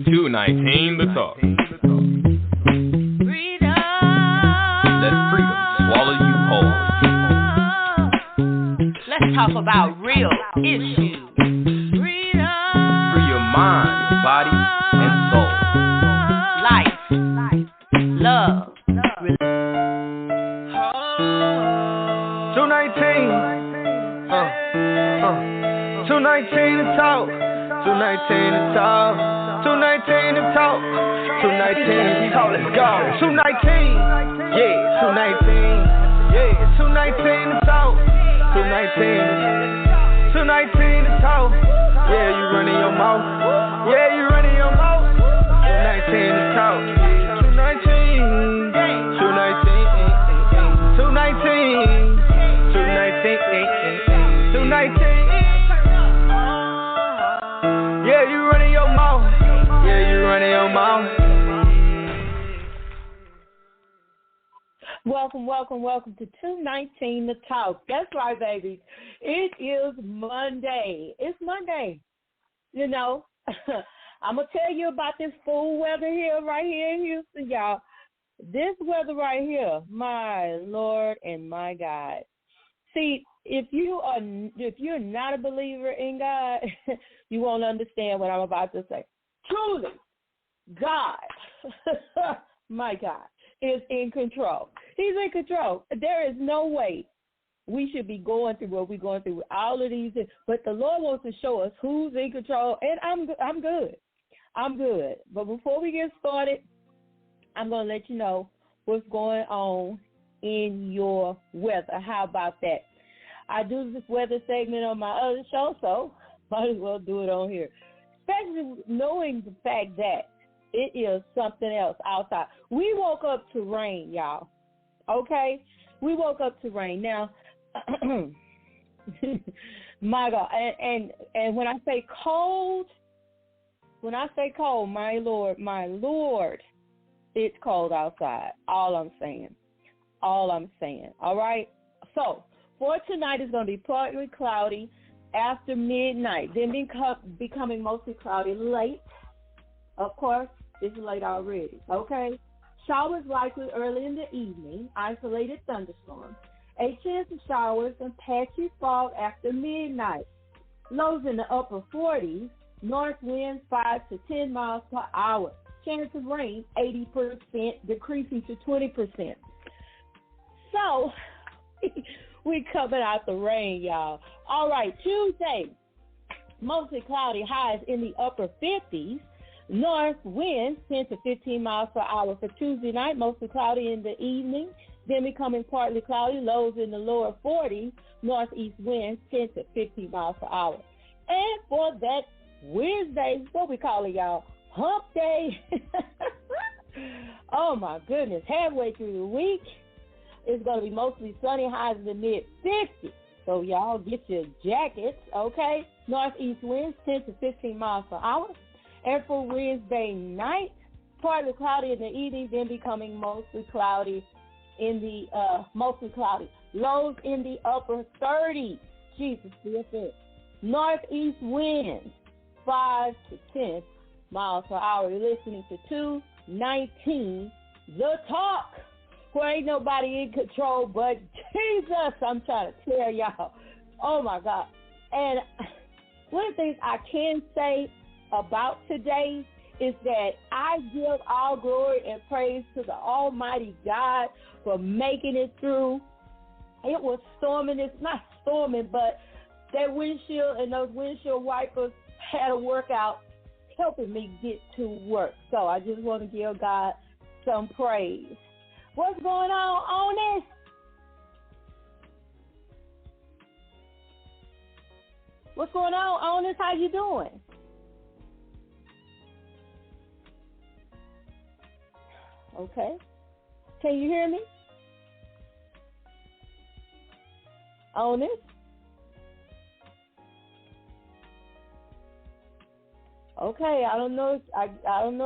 219 The Talk. Let freedom swallow you whole. Let's talk about real issues. Free your mind, body, and soul. Life, love. 219. 219 to talk. 219 to talk. 219 to talk. 219 to talk. Let's go. 219. Yeah, 219. Yeah, 219 to talk. 219. 219 to talk. Yeah, you running your mouth. Yeah, you running your mouth. 219 to talk. 219. 219. 219. 219. Yeah, you running your mouth. Yeah, you running your mouth. Welcome to 219 The Talk. That's right, baby. It is Monday. It's Monday. You know, I'm going to tell you about this fool weather here, right here in Houston, y'all. This weather right here, my Lord and my God. See, if you're not a believer in God, you won't understand what I'm about to say. Truly, God, my God, is in control. He's in control. There is no way we should be going through what we're going through with all of these. But the Lord wants to show us who's in control, and I'm good. I'm good. But before we get started, I'm going to let you know what's going on in your weather. How about that? I do this weather segment on my other show, so might as well do it on here. Especially knowing the fact that it is something else outside. We woke up to rain, y'all. Okay? We woke up to rain. Now, my God, and when I say cold, my Lord, it's cold outside. All I'm saying. All right? So, for tonight, it's going to be partly cloudy after midnight, then becoming mostly cloudy late. Of course, it's late already, okay? Showers likely early in the evening, isolated thunderstorms. A chance of showers and patchy fog after midnight. Lows in the upper 40s, north winds 5 to 10 miles per hour. Chance of rain 80%, decreasing to 20%. So, we coming out the rain, y'all. All right, Tuesday, mostly cloudy, highs in the upper 50s. North winds 10 to 15 miles per hour for Tuesday night, mostly cloudy in the evening, then becoming partly cloudy, lows in the lower 40s, northeast winds 10 to 15 miles per hour. And for that Wednesday, what we call it, y'all, hump day. Oh, my goodness, halfway through the week. It's going to be mostly sunny, highs in the mid-50s. So y'all get your jackets, okay? Northeast winds 10 to 15 miles per hour. And for Wednesday night, partly cloudy in the evening, then becoming mostly cloudy in the lows in the upper 30s. Jesus, BFF. Northeast winds 5 to 10 miles per hour. You're listening to 219 The Talk. Where ain't nobody in control but Jesus, I'm trying to tell y'all. Oh, my God. And one of the things I can say about today is that I give all glory and praise to the Almighty God for making it through. It was storming. It's not storming, but that windshield and those windshield wipers had a workout helping me get to work. So I just want to give God some praise. What's going on this? What's going on this? How you doing? Okay. Can you hear me? On this? Okay, I don't know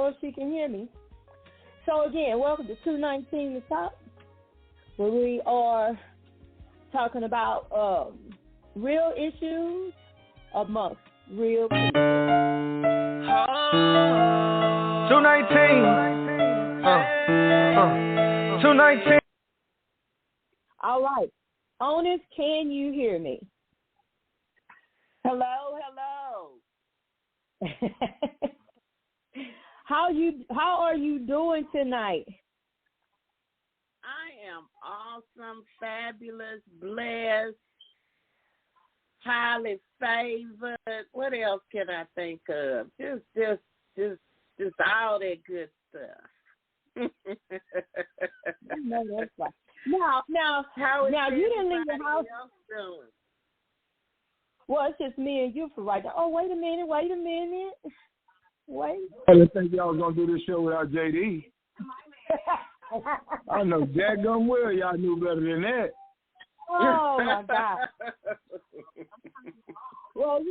if she can hear me. So again, welcome to 219 The Talk, where we are talking about real issues amongst real people. 219. All right. Onis, can you hear me? Hello. How are you doing tonight? I am awesome, fabulous, blessed, highly favored. What else can I think of? Just all that good stuff. No, that's right. Now, you didn't leave the house. Well, it's just me and you for right now. Oh, wait a minute. Wait. I didn't think y'all was going to do this show without JD. I know Jack Gun well y'all knew better than that. Oh, my God. Well,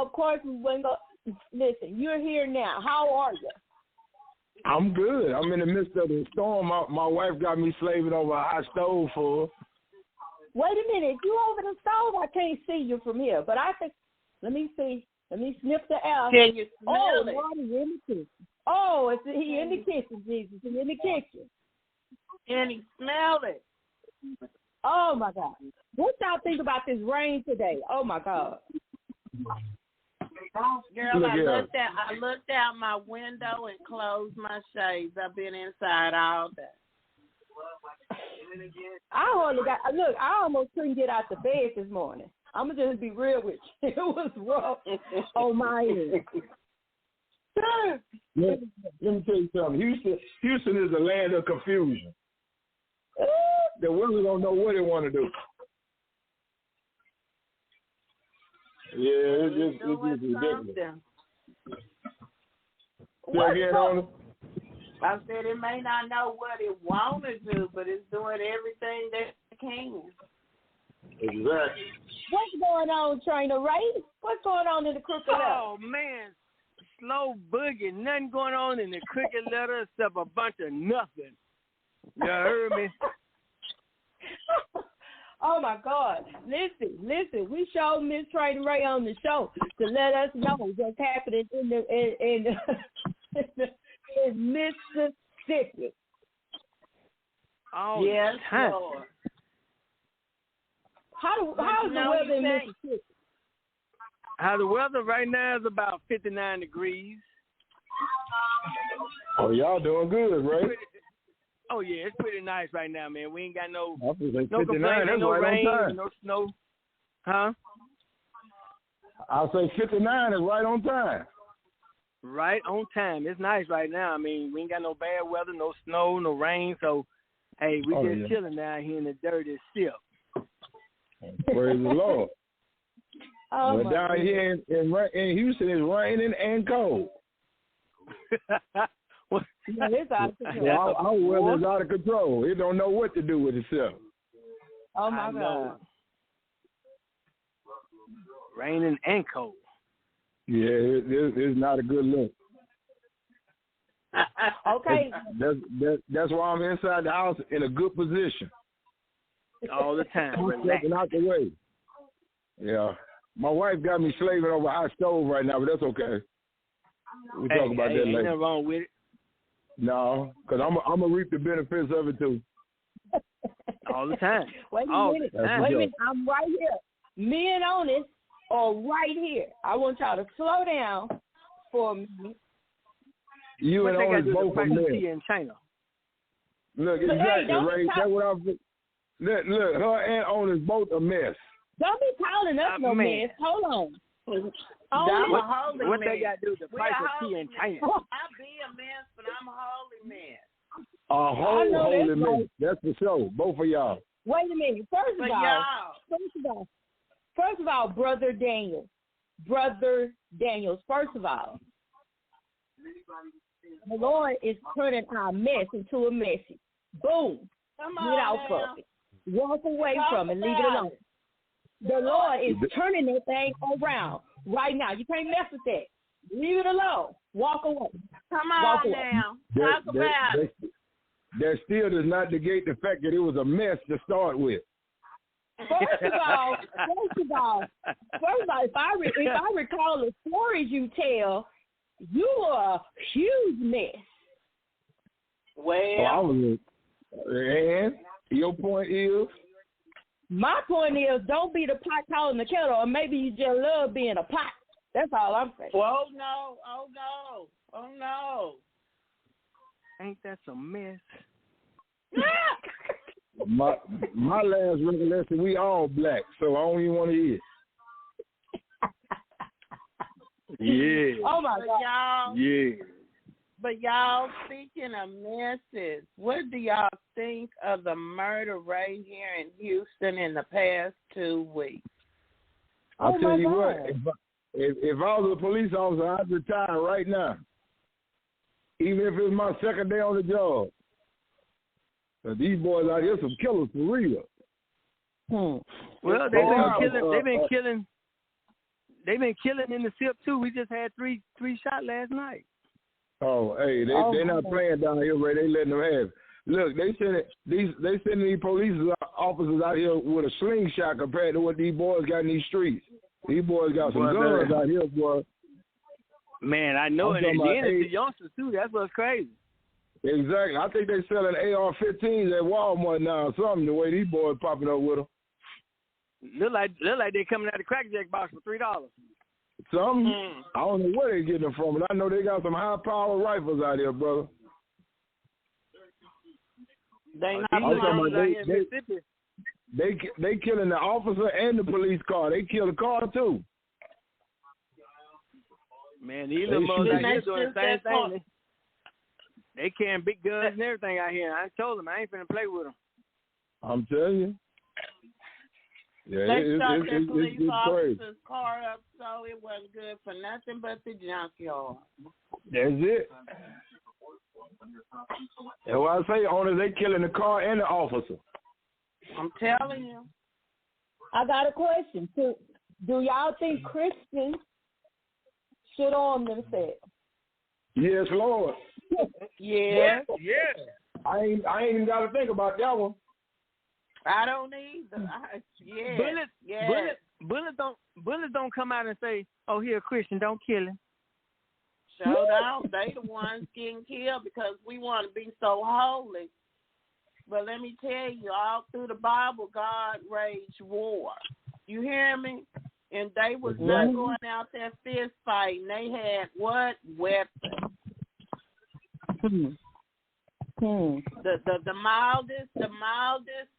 of course, we wouldn't go. Listen, you're here now. How are you? I'm good. I'm in the midst of the storm. My wife got me slaving over a hot stove for her. Wait a minute. You over the stove? I can't see you from here, but I think. Let me see. Let me sniff the air. Can you smell it? Lord, he's in the kitchen. Oh, he in the kitchen, Jesus. He's in the kitchen. Can he smell it? Oh my God. What y'all think about this rain today? Oh my God. Girl, I looked out my window and closed my shades. I've been inside all day. I almost couldn't get out the bed this morning. I'm going to just be real with you. It was rough on my end. Let me tell you something. Houston is a land of confusion. The women don't know what they want to do. Yeah, it's just ridiculous. Say again, Ona? I said it may not know what it want to do, but it's doing everything that it can. Exactly. What's going on, Trainer Ray? What's going on in the crooked letter? Oh, man. Slow boogie. Nothing going on in the crooked letter except a bunch of nothing. You heard me? Oh, my God. Listen. We showed Miss Trainer Ray on the show to let us know what's happening in Mississippi. Oh, yes, Lord. How's the weather in Mississippi? How the weather right now is about 59 degrees. Oh, y'all doing good, right? Oh, yeah, it's pretty nice right now, man. We ain't got no complaints, that's no right rain, on time. no snow. Huh? I'll say 59 is right on time. Right on time. It's nice right now. I mean, we ain't got no bad weather, no snow, no rain. So, hey, we just chilling down here in the dirty sip. Praise the Lord. Oh, but down here in Houston, it's raining and cold. It's out of control. Our weather's out of control. It don't know what to do with itself. Oh, my God. Raining and cold. Yeah, it's not a good look. Okay. That's why I'm inside the house in a good position. All the time. Stepping out the way. Yeah. My wife got me slaving over a hot stove right now, but that's okay. We'll talk about that later. Ain't nothing wrong with it. No, because I'm going to reap the benefits of it, too. All the time. Wait a minute. I'm right here. Me and Onis are right here. I want y'all to slow down for me. You what and Onis both are men. In China. Look, exactly, Ray. That's what I'm... Look, her and Onis both a mess. Don't be calling us no mess. Hold on. What they got to do with the price of tea in China? I be a mess, but I'm a holy mess. A holy mess. That's for sure. Both of y'all. Wait a minute. First of all, Brother Daniels. First of all, the Lord is turning our mess into a message. Boom. Get out from it. Walk away from it. Leave it alone. The Lord is turning that thing around right now. You can't mess with that. Leave it alone. Walk away. Come on now. Talk about it. That still does not negate the fact that it was a mess to start with. First of all, if I recall the stories you tell, you are a huge mess. Well, and your point is? My point is, don't be the pot calling the kettle, or maybe you just love being a pot. That's all I'm saying. Oh no. Ain't that some mess? My last recollection, we all black, so I don't even want to hear it. Yeah. Oh my God. Y'all, yeah. But y'all, speaking of messes, what do y'all think of the murder rate here in Houston in the past 2 weeks? I'll tell you God. what, if I was a police officer, I'd retire right now. Even if it's my second day on the job. But these boys out here some killers for real. Well, they've been killing in the SIP too. We just had three shot last night. Oh, hey, they're not playing down here, Ray. They letting them have it. Look, they sending these police officers out here with a slingshot compared to what these boys got in these streets. These boys got some guns out here, boy. Man, I know it. And then it's the youngsters too. That's what's crazy. Exactly. I think they selling AR-15s at Walmart now or something. The way these boys popping up with them. Look like they coming out of the Crack Jack box for $3. Something. I don't know where they getting them from, but I know they got some high-powered rifles out here, brother. They killing the officer and the police car. They kill the car too. Man, these little motherfuckers out here doing the same thing. They carrying big guns and everything out here. I told them I ain't finna play with them. I'm telling you. Yeah, they shot their police it's officer's car up, so it wasn't good for nothing but the junkyard. That's it. That's why I say, owners, they killing the car and the officer. I'm telling you. I got a question. Do y'all think Christians should arm themselves? Yes, Lord. Yeah. I ain't even got to think about that one. I don't either. Bullets don't come out and say, "Oh, here, Christian, don't kill him." Show down. They the ones getting killed because we want to be so holy. But let me tell you, all through the Bible, God waged war. You hear me? And they was not going out there fist fighting. They had what? Weapons. The mildest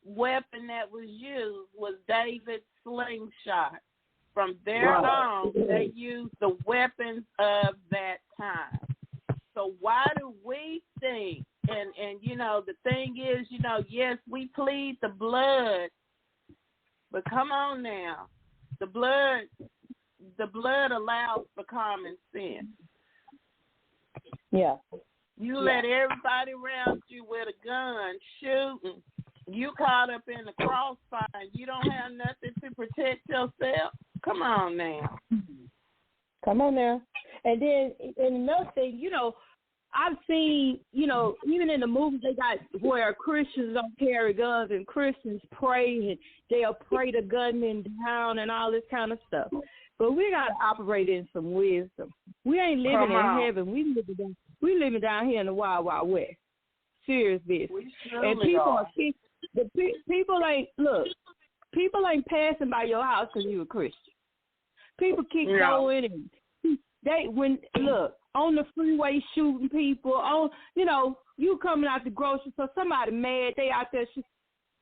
weapon that was used was David's slingshot. From there on, they used the weapons of that time. So why do we think? And you know, the thing is, you know, yes, we plead the blood, but come on now, the blood allows for common sense. Yeah. You let everybody around you with a gun shooting. You caught up in the crossfire. You don't have nothing to protect yourself. Come on now. And then another thing, you know, I've seen, you know, even in the movies they got where Christians don't carry guns and Christians pray and they'll pray the gunmen down and all this kind of stuff. But we got to operate in some wisdom. We ain't living in heaven. We living down here in the wild, wild west. Serious business. And people ain't passing by your house because you a Christian. People keep going and on the freeway shooting people. On, you know, you coming out the grocery store, somebody mad, they out there shooting.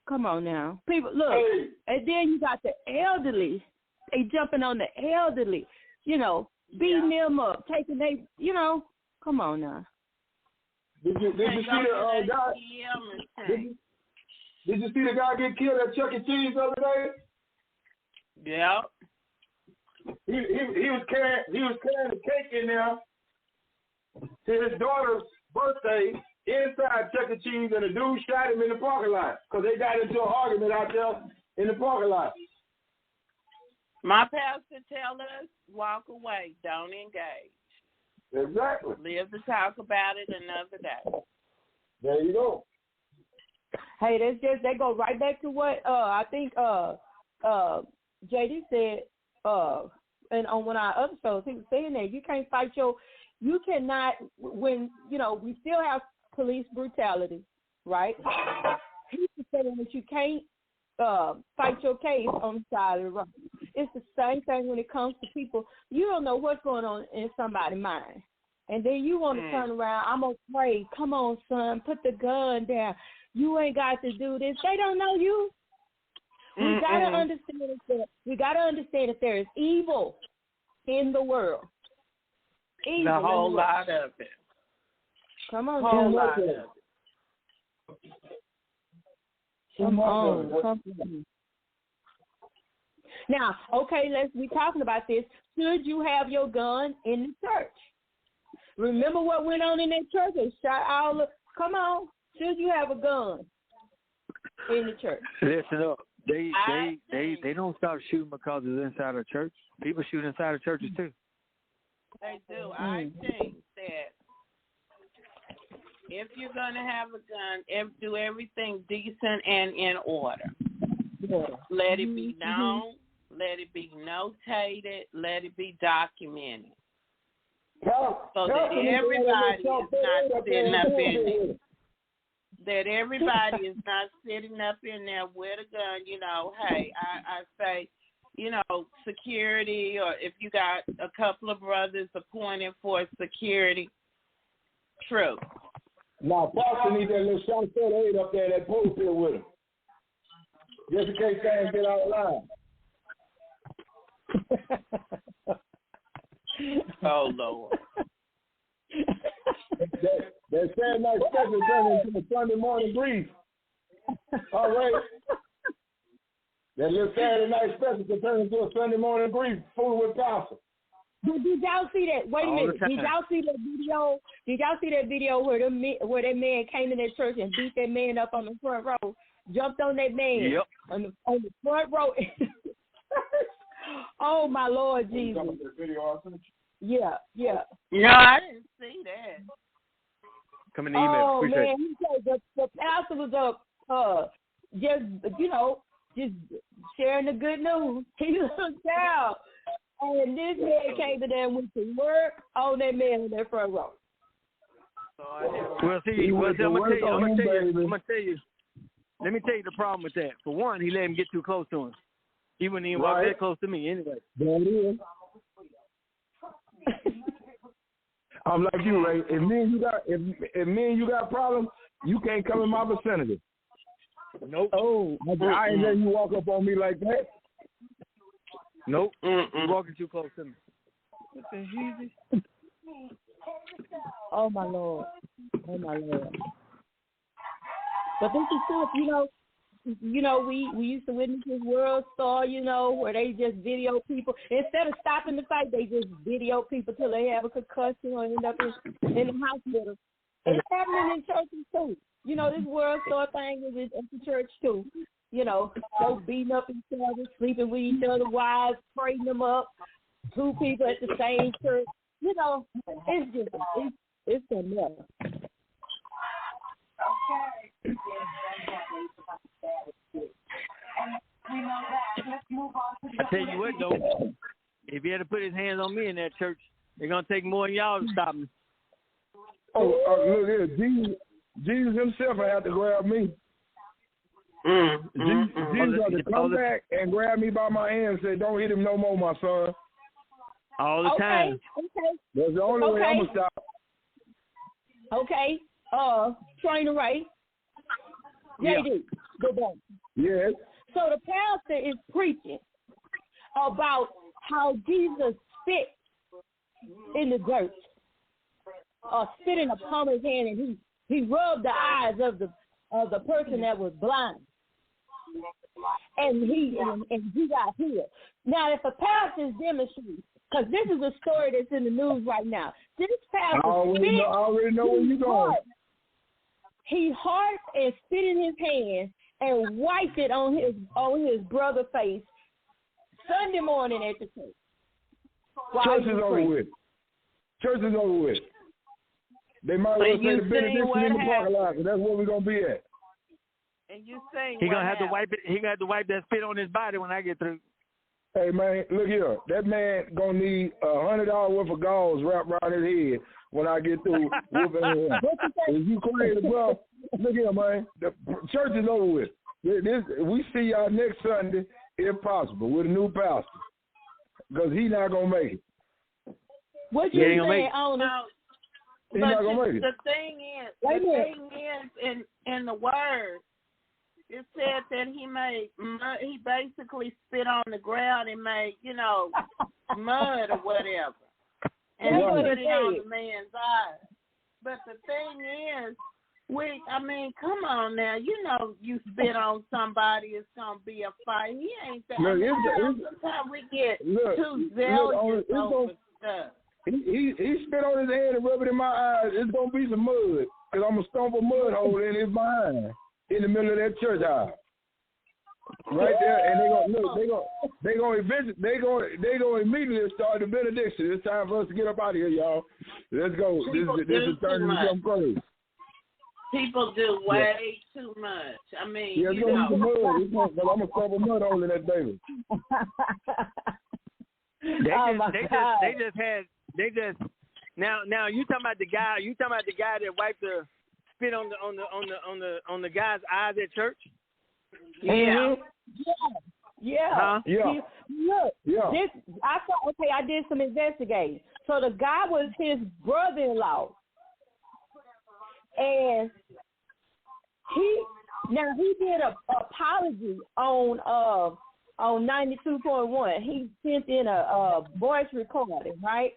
Come on now. People, look. Hey. And then you got the elderly. They jumping on the elderly, you know, beating them up, taking they, you know, come on now. Did you see the guy? Did you see the guy get killed at Chuck E. Cheese the other day? Yeah. He was carrying a cake in there to his daughter's birthday inside Chuck E. Cheese, and the dude shot him in the parking lot because they got into an argument out there in the parking lot. My pastor tells us, walk away, don't engage. Exactly. Live to talk about it another day. There you go. Hey, they go right back to what I think JD said, and on one of our other shows, he was saying that you can't fight your you cannot, when, we still have police brutality, right? He's saying that you can't fight your case on the side of the road. It's the same thing when it comes to people. You don't know what's going on in somebody's mind. And then you want to turn around, I'm going to pray. Come on, son, put the gun down. You ain't got to do this. They don't know you. We got to understand that there is evil in the world. Evil a whole lot of it. Come on, whole lot of it. Come on. Now, okay, we talking about this. Should you have your gun in the church? Remember what went on in that church? They shot all of. Come on. Should you have a gun in the church? Listen up. They don't stop shooting because it's inside a church. People shoot inside of churches too. They do. I think that if you're gonna have a gun, do everything decent and in order. Yeah. Let it be known. Let it be notated. Let it be documented. So that everybody is not sitting up in there. That everybody is not sitting up in there with a gun. Hey, I say, security, or if you got a couple of brothers appointed for security, true. Now, Pastor needs that little shot aid up there, that pulpit with him. Just in case things get out of line. Oh, Lord. That Saturday night special turned into a Sunday morning brief. All right. That little Saturday night special can turn into a Sunday morning brief, full with pastor. Did y'all see that? Wait a minute. Did y'all see that video? Did y'all see that video where that man came in that church and beat that man up on the front row, jumped on that man on the front row? Oh my Lord Jesus! Yeah. No, I didn't see that. Come in the email. Oh Appreciate man, he said the pastor was up, just sharing the good news. He looked out, and this man came in there and went to work on that man in that front row. Well, see, I'm gonna tell you. Let me tell you the problem with that. For one, he let him get too close to him. He wouldn't even walk that close to me anyway. There it is. I'm like you, Ray. If me and you got problems, you can't come in my vicinity. Nope. Oh, I ain't letting you walk up on me like that. Nope. You're walking too close to me. What the hell? Oh my Lord. But this is stuff, we used to witness this World Star, where they just video people. Instead of stopping the fight, they just video people till they have a concussion or end up in the hospital. It's happening in churches too. This World Star thing is at the church too. Folks beating up each other, sleeping with each other, wives trading them up, two people at the same church. It's just, it's a mess. I tell you what, though, if he had to put his hands on me in that church, they're going to take more than y'all to stop me. Look here. Jesus himself will have to grab me. Jesus had to come back and grab me by my hand and say, don't hit him no more, my son. All the time. Okay. That's the only way I'm going to stop. Okay. Trainer Ray. JD, go back. Yes. So the pastor is preaching about how Jesus spit in the dirt, spit in the palm of his hand, and he rubbed the eyes of the person that was blind, and he got healed. Now, if a pastor is demonstrating, because this is a story that's in the news right now, this pastor I already know where you're going. He harped and spit in his hand and wiped it on his brother's face Sunday morning at the church. Church is over with. Church is over with. They might as well say the benediction in the parking lot, because that's where we're gonna be at. And you say he gonna have to wipe it. He gonna have to wipe that spit on his body when I get through. Hey man, look here. That man gonna need $100 worth of gauze wrapped around his head when I get through whooping him. Is you crazy, bro? Look here, man. The church is over with. We see y'all next Sunday, if possible, with a new pastor. Because he's not going to make it. What you saying, owner? He's not going to make it. The thing is, in the word, it said that he basically spit on the ground and made, mud or whatever. And he put it on the man's eyes. But the thing is, come on now. You spit on somebody, it's going to be a fight. He ain't that. Sometimes we get too zealous over stuff. He spit on his hand and rub it in my eyes. It's going to be some mud. Because I'm going to stomp a mud hole in his behind in the middle of that church house. Right there, and they gonna immediately start the benediction. It's time for us to get up out of here, y'all. Let's go. This is starting to become crazy. People do way too much. I mean, it's gonna be some mud. I'm gonna stomp a mud hole in that baby. Now you talking about the guy? You talking about the guy that wiped the spit on the guy's eyes at church? Yeah. Yeah. Huh? Yeah. Look, I did some investigating. So the guy was his brother-in-law, and he did a apology on 92.1. He sent in a voice recording, right?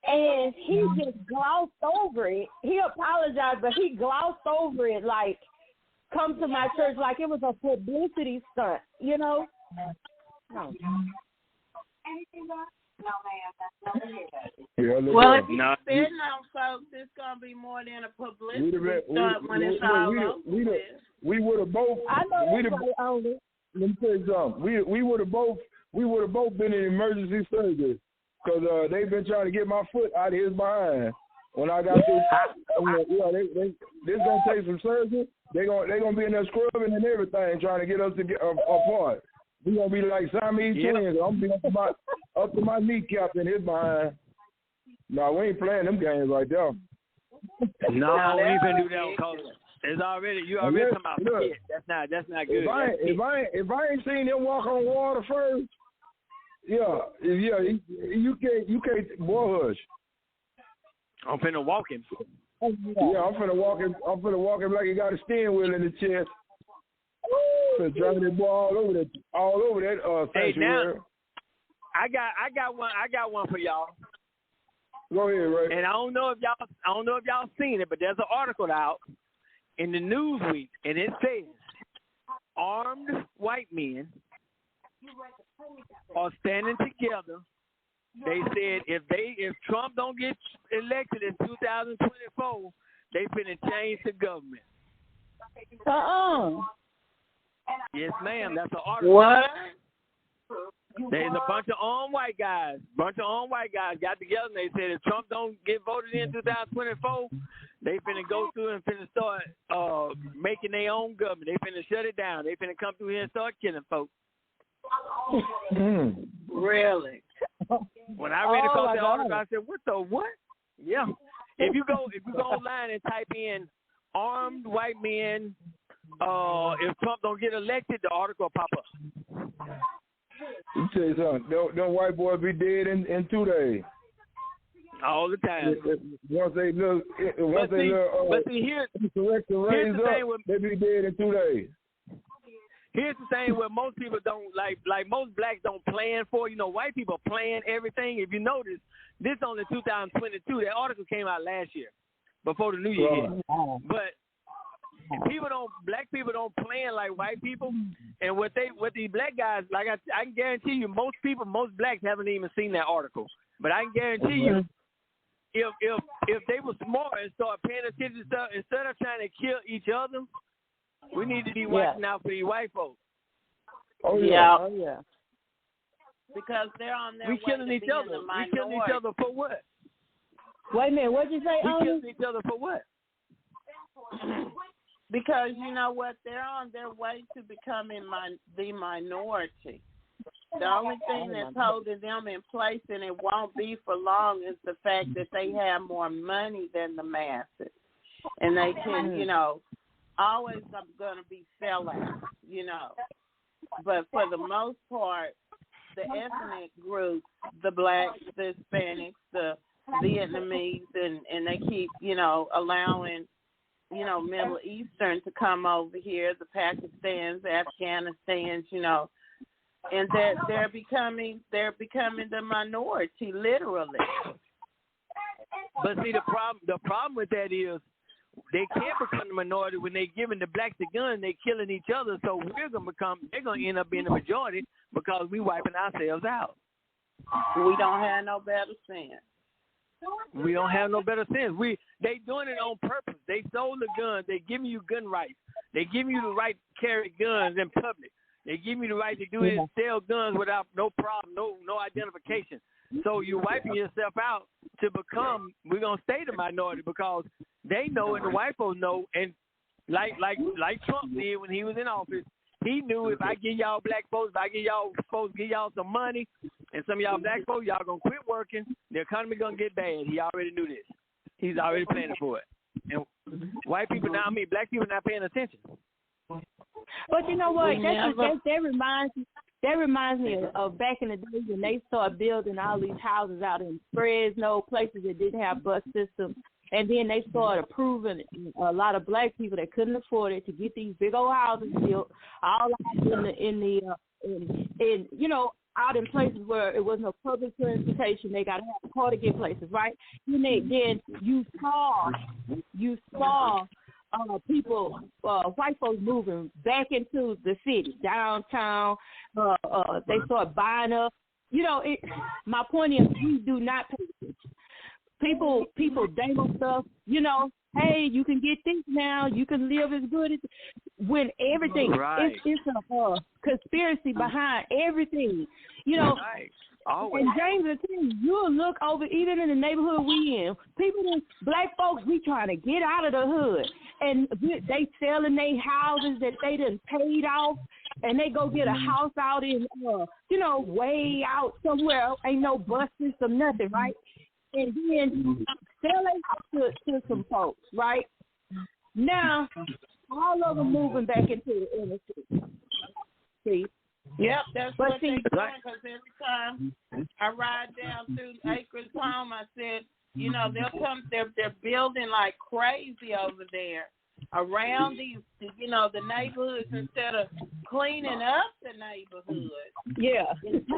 And he just glossed over it. He apologized, but he glossed over it like, come to my church, like it was a publicity stunt, No. Well, if you're spitting on folks, it's going to be more than a publicity stunt when it's all over. We would have both. Let me tell you something. We would have both been in emergency surgery because they've been trying to get my foot out of his behind. When I got this gonna take some surgery. They gonna be in there scrubbing and everything, trying to get us to get apart. We gonna be like Siamese twins. I'm gonna be up to my kneecap in his behind. No, we ain't playing them games right there. No, we ain't gonna do that because you already talking about shit. That's not good. If I ain't seen him walk on water first, you can't boy hush. I'm finna walk him. Yeah, I'm finna walk him like he got a steering wheel in the chest. Driving that ball all over that hey, sanctuary. now I got one for y'all. Go ahead, Ray. And I don't know if y'all seen it, but there's an article out in the Newsweek, and it says armed white men are standing together. They said if Trump don't get elected in 2024, they finna change the government. Yes, ma'am. That's an article. What? There's a bunch of armed white guys got together and they said if Trump don't get voted in 2024, they finna go through and finna start making their own government. They finna shut it down. They finna come through here and start killing folks. Really? When I read across that article, I said, "What the what?" Yeah. If you go online and type in "armed white men," if Trump don't get elected, the article will pop up. Let me tell you something. Them white boys be dead in 2 days. All the time. Once they here's the thing with, they be dead in 2 days. Here's the thing where most people don't like most blacks don't plan for. White people plan everything. If you notice, this only 2022. That article came out last year, before the new year hit. But black people don't plan like white people. And what these black guys, like I can guarantee you, most blacks haven't even seen that article. But I can guarantee you, if they were smart and start paying attention to stuff instead of trying to kill each other. We need to be watching out for these white folks. Oh yeah. Because they're on their we way killing to each other. The we killing each other for what? Wait a minute, what'd you say? We killing each other for what? Because you know what, they're on their way to becoming the minority. The only thing that's holding them in place, and it won't be for long, is the fact that they have more money than the masses. And they can, always going to be sellouts, But for the most part, the ethnic groups, the blacks, the Hispanics, the Vietnamese, and they keep, allowing, Middle Eastern to come over here, the Pakistans, Afghanistans, and that they're becoming the minority, literally. But see, the problem with that is they can't become the minority when they're giving the blacks the gun. They're killing each other. So they're gonna end up being the majority because we wiping ourselves out. We don't have no better sense. We don't have no better sense. They doing it on purpose. They sold the guns. They giving you gun rights. They giving you the right to carry guns in public. They give you the right to do it and sell guns without no problem, no identification. So you're wiping yourself out to become, we're going to stay the minority because they know and the white folks know. And like Trump did when he was in office, he knew if I give y'all black folks, if I give y'all some money, and some of y'all black folks, y'all going to quit working, the economy going to get bad. He already knew this. He's already planning for it. And white people now, black people not paying attention. But you know what? That reminds me of back in the day when they started building all these houses out in Fresno, places that didn't have bus systems, and then they started approving a lot of black people that couldn't afford it to get these big old houses built, all out in places where it was no public transportation. They got to have a car to get places, right? Then you saw people, white folks moving back into the city, downtown. They start buying up. My point is, we do not pay attention. People dangle stuff. Hey, you can get this now. You can live as good as when everything. Right. It's a conspiracy behind everything. Right. Always. And James will tell you, you'll look over, even in the neighborhood we in, black folks, we trying to get out of the hood. And they selling their houses that they done paid off, and they go get a house out in, way out somewhere. Ain't no bus system, nothing, right? And then sell their house to some folks, right? Now, all of them moving back into the inner city. See? Yep, that's what they're doing, because every time I ride down through Acres Home, I said, they'll come, they're building like crazy over there around these, the neighborhoods instead of cleaning up the neighborhood. Yeah.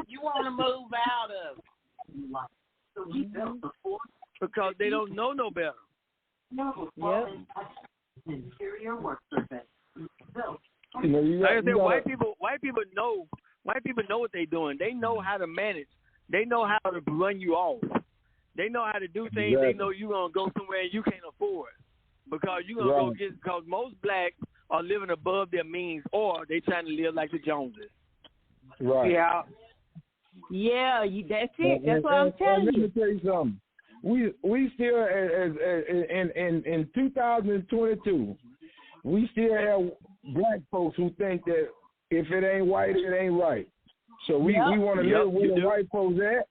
You want to move out of it. Because they don't know no better. Yep. Interior work survey. Like I said, white people know what they're doing. They know how to manage. They know how to run you off. They know how to do things. Exactly. They know you're gonna go somewhere you can't afford because you're gonna go get. Because most blacks are living above their means, or they trying to live like the Joneses. Right. Yeah. Yeah. That's it. That's what I'm telling you. Let me tell you something. We still in 2022, we still have black folks who think that if it ain't white, it ain't right. So we want to live where the white folks at.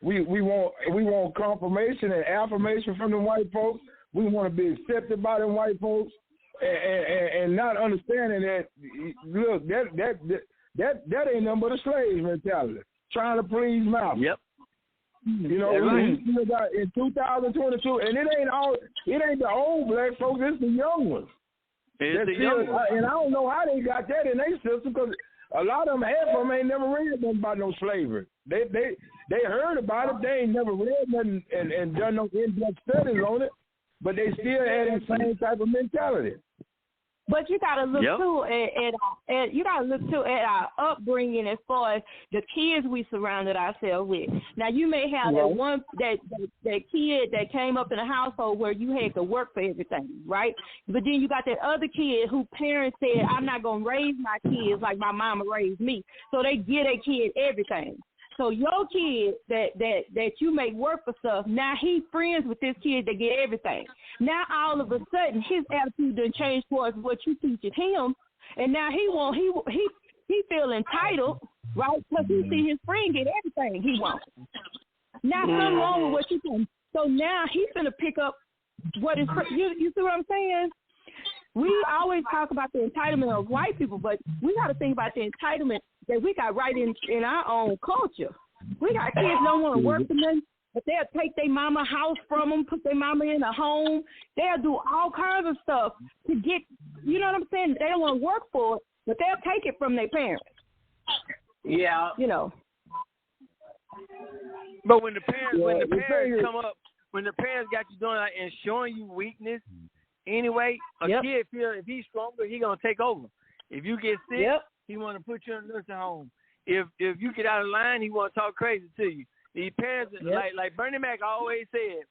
We want confirmation and affirmation from the white folks. We want to be accepted by the white folks, and not understanding that look that ain't nothing but a slave mentality, trying to please mouth. Yep. We still got in 2022, and it ain't the old black folks, it's the young ones. It's the young ones. And I don't know how they got that in their system, because a lot of them, half of them ain't never read nothing about no slavery. They heard about it, they ain't never read nothing and done no in-depth studies on it, but they still had the same type of mentality. But you gotta look too at our upbringing as far as the kids we surrounded ourselves with. Now you may have that kid that came up in a household where you had to work for everything, right? But then you got that other kid whose parents said, "I'm not gonna raise my kids like my mama raised me," so they get a kid everything. So your kid that you make work for stuff, now he friends with this kid that get everything. Now all of a sudden his attitude done changed towards what you teaching him, and now he he feel entitled, right? Because he see his friend get everything he wants. Not something wrong with what you doing. So now he's gonna pick up what is you see what I'm saying? We always talk about the entitlement of white people, but we got to think about the entitlement that we got right in our own culture. We got kids don't want to work for nothing, but they'll take their mama house from them, put their mama in a home. They'll do all kinds of stuff to get, you know what I'm saying? They don't want to work for it, but they'll take it from their parents. Yeah. You know. But when the parents come up, when the parents got you doing that and showing you weakness, anyway, a kid feel if he's stronger, he gonna take over. If you get sick, he want to put you in a nursing home. If you get out of line, he want to talk crazy to you. These parents, like Bernie Mac always said,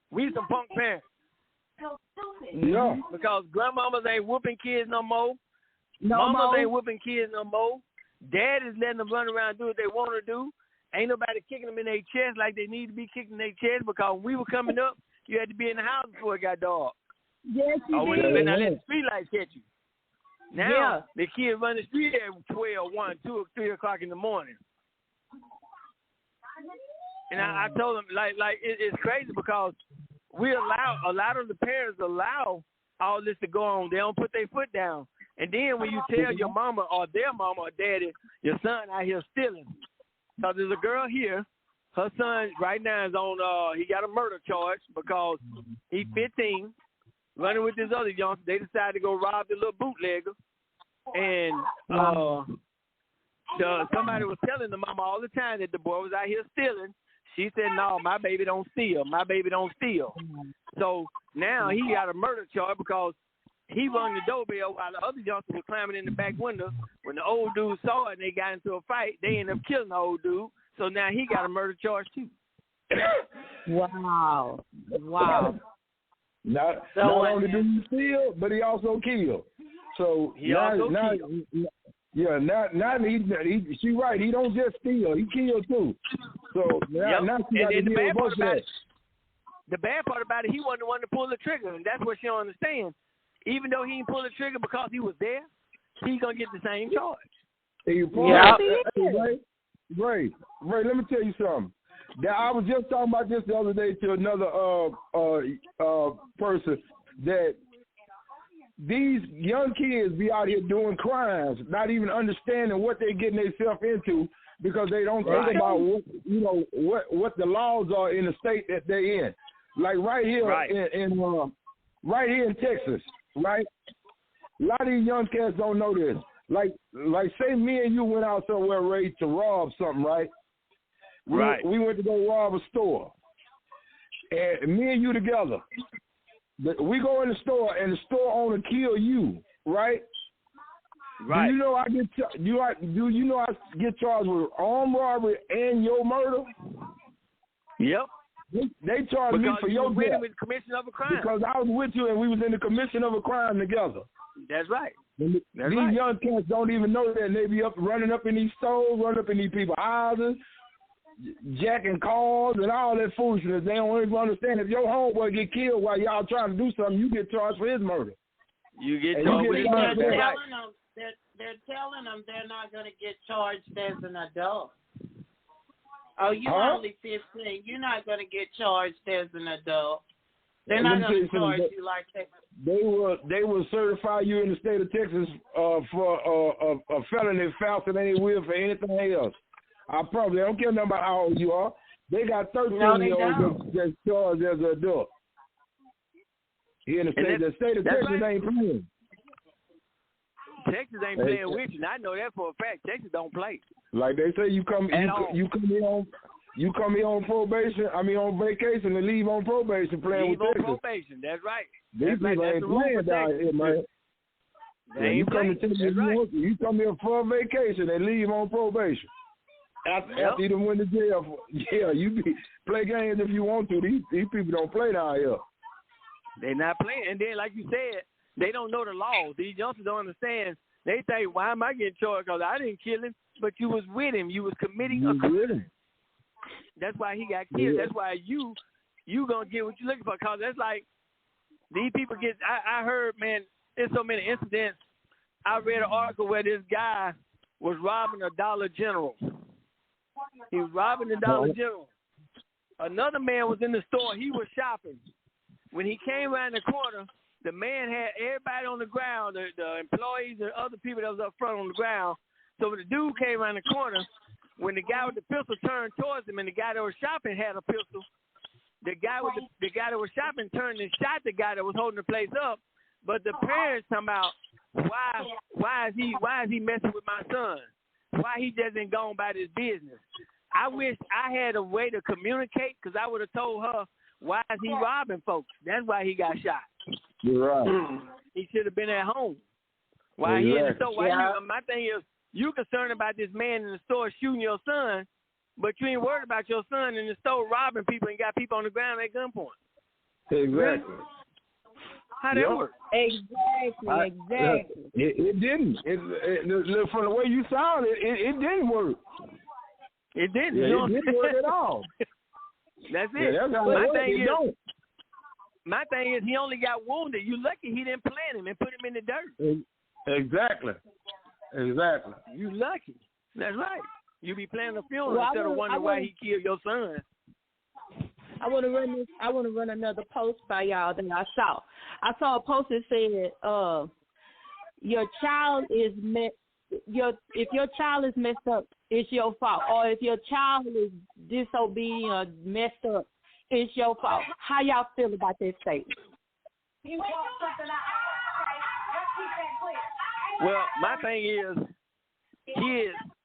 we some punk parents. Yeah. Because grandmamas ain't whooping kids no more. Mamas ain't whooping kids no more. Dad is letting them run around and do what they want to do. Ain't nobody kicking them in their chest like they need to be kicking their chest because when we were coming up, you had to be in the house before it got dark. Yes, you when did. they let the street lights catch you. Now, the kids run the street at 12, 1, 2, or 3 o'clock in the morning. And I told them, it's crazy because we allow, a lot of the parents allow all this to go on. They don't put their foot down. And then when you tell your mama or their mama or daddy, your son out here stealing. So there's a girl here, her son right now is on, he got a murder charge because he's 15, running with this other youngster. They decided to go rob the little bootlegger. And somebody was telling the mama all the time that the boy was out here stealing. She said, no, my baby don't steal. My baby don't steal. So now he got a murder charge because he rung the doorbell while the other youngster was climbing in the back window. When the old dude saw it and they got into a fight, they ended up killing the old dude. So now he got a murder charge too. Wow. Not only did he steal, but he also killed. So she right. He don't just steal; he killed too. So now she got to deal with both of that. The bad part about it, he wasn't the one to pull the trigger, and that's what she don't understand. Even though he didn't pull the trigger because he was there, he's gonna get the same charge. Ray, let me tell you something. Now, I was just talking about this the other day to another person that these young kids be out here doing crimes, not even understanding what they're getting themselves into because they don't think about what the laws are in the state that they're in. Like right here in Texas, right? A lot of these young cats don't know this. Like say me and you went out somewhere, Ray, to rob something, right? We went to go rob a store. And me and you together. We go in the store and the store owner kill you, right? Right. Do you know I get charged with armed robbery and your murder? Yep. They charged me for your death. With commission of a crime. Because I was with you and we was in the commission of a crime together. That's right. These young cats don't even know that, and they be running up in these stores, running up in these people's houses, jacking cars and all that foolishness. They don't even understand. If your homeboy get killed while y'all trying to do something, you get charged for his murder. You get charged with his murder. They're telling them they're not going to get charged as an adult. Oh, you're only 15. You're not going to get charged as an adult. They're not going to charge you like that. They will certify you in the state of Texas for a felony faster than they will for anything else. I don't care nothing about how old you are. They got 13-year-olds that's charged as an adult. Here in the state of Texas ain't playing. Texas ain't playing with you. And I know that for a fact. Texas don't play. Like they say, you come here on probation. I mean on vacation and leave on probation playing with Texas. Leave on probation. That's right. These people ain't playing down here, man. You come here for a vacation and leave on probation. After you done went to jail, you play games if you want to. These people don't play down here. They're not playing. And then, like you said, they don't know the laws. These youngsters don't understand. They think, why am I getting charged? Because I didn't kill him, but you was with him. You was committing a crime. That's why he got killed. Yeah. That's why you going to get what you're looking for. Because that's like, these people get, I heard, man, there's so many incidents. I read an article where this guy was robbing a Dollar General. He was robbing the Dollar General. Another man was in the store. He was shopping. When he came around the corner, the man had everybody on the ground, the employees and other people that was up front on the ground. So when the dude came around the corner, when the guy with the pistol turned towards him and the guy that was shopping had a pistol, the guy that was shopping turned and shot the guy that was holding the place up. But the parents come out, why is he messing with my son? Why he doesn't go about his business? I wish I had a way to communicate, because I would have told her, why is he robbing folks? That's why he got shot. You're right. He should have been at home. Why he in the store? My thing is, you concerned about this man in the store shooting your son, but you ain't worried about your son in the store robbing people and got people on the ground at gunpoint. Exactly. How that work? Exactly. It didn't. From the way you sounded, it didn't work. It didn't. Yeah, it didn't work at all. That's it. Yeah, that's my thing is, he only got wounded. You lucky he didn't plant him and put him in the dirt. Exactly. You lucky. That's right. You be planning a funeral instead of wondering why he killed your son. I want to run another post by y'all that I saw. I saw a post that said, "Your child is if your child is messed up, it's your fault. Or if your child is disobedient or messed up, it's your fault." How y'all feel about that statement? Well, my thing is,